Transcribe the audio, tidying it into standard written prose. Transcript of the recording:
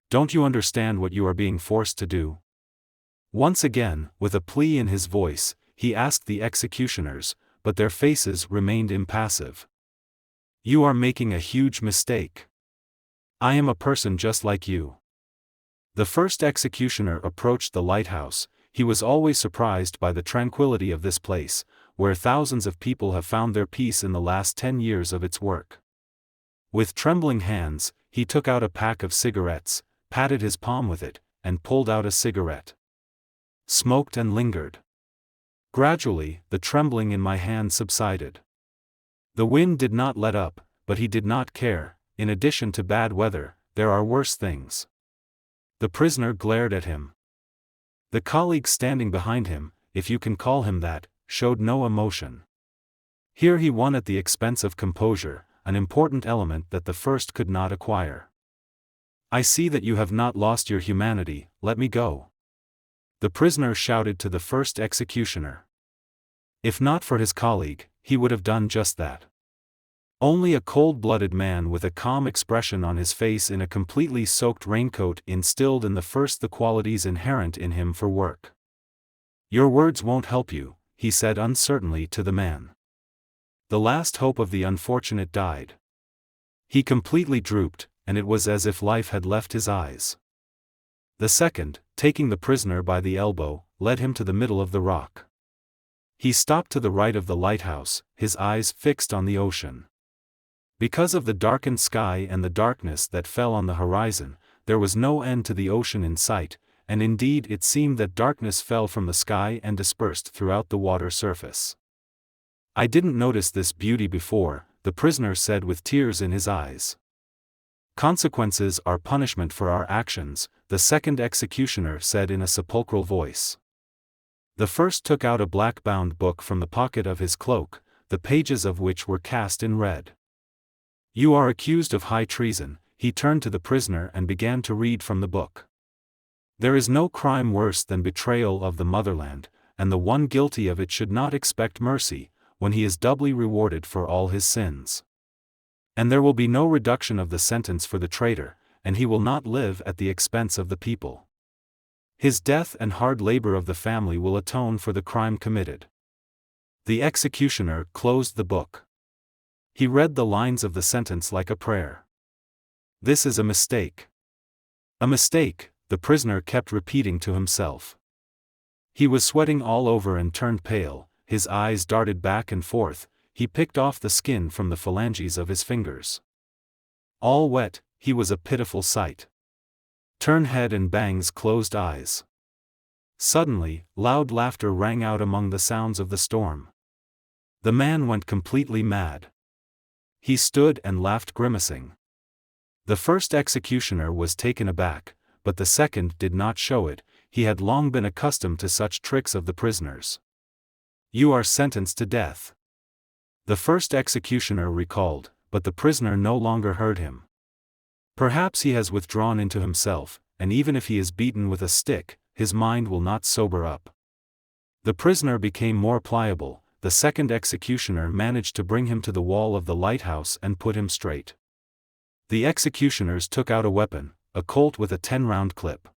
Don't you understand what you are being forced to do? Once again, with a plea in his voice, he asked the executioners, but their faces remained impassive. You are making a huge mistake. I am a person just like you. The first executioner approached the lighthouse. He was always surprised by the tranquility of this place, where thousands of people have found their peace in the last 10 years of its work. With trembling hands, he took out a pack of cigarettes, patted his palm with it, and pulled out a cigarette. Smoked and lingered. Gradually, the trembling in my hand subsided. The wind did not let up, but he did not care. In addition to bad weather, there are worse things. The prisoner glared at him. The colleague standing behind him, if you can call him that, showed no emotion. Here he won at the expense of composure, an important element that the first could not acquire. I see that you have not lost your humanity, let me go. The prisoner shouted to the first executioner. If not for his colleague, he would have done just that. Only a cold-blooded man with a calm expression on his face in a completely soaked raincoat instilled in the first the qualities inherent in him for work. Your words won't help you, he said uncertainly to the man. The last hope of the unfortunate died. He completely drooped, and it was as if life had left his eyes. The second, taking the prisoner by the elbow, led him to the middle of the rock. He stopped to the right of the lighthouse, his eyes fixed on the ocean. Because of the darkened sky and the darkness that fell on the horizon, there was no end to the ocean in sight, and indeed it seemed that darkness fell from the sky and dispersed throughout the water surface. I didn't notice this beauty before, the prisoner said with tears in his eyes. Consequences are punishment for our actions, the second executioner said in a sepulchral voice. The first took out a black-bound book from the pocket of his cloak, the pages of which were cast in red. You are accused of high treason, he turned to the prisoner and began to read from the book. There is no crime worse than betrayal of the motherland, and the one guilty of it should not expect mercy, when he is doubly rewarded for all his sins. And there will be no reduction of the sentence for the traitor, and he will not live at the expense of the people. His death and hard labor of the family will atone for the crime committed. The executioner closed the book. He read the lines of the sentence like a prayer. This is a mistake. A mistake, the prisoner kept repeating to himself. He was sweating all over and turned pale, his eyes darted back and forth, he picked off the skin from the phalanges of his fingers. All wet, he was a pitiful sight. Turned head and bangs closed eyes. Suddenly, loud laughter rang out among the sounds of the storm. The man went completely mad. He stood and laughed grimacing. The first executioner was taken aback, but the second did not show it, he had long been accustomed to such tricks of the prisoners. You are sentenced to death. The first executioner recalled, but the prisoner no longer heard him. Perhaps he has withdrawn into himself, and even if he is beaten with a stick, his mind will not sober up. The prisoner became more pliable. The second executioner managed to bring him to the wall of the lighthouse and put him straight. The executioners took out a weapon, a Colt with a 10-round clip.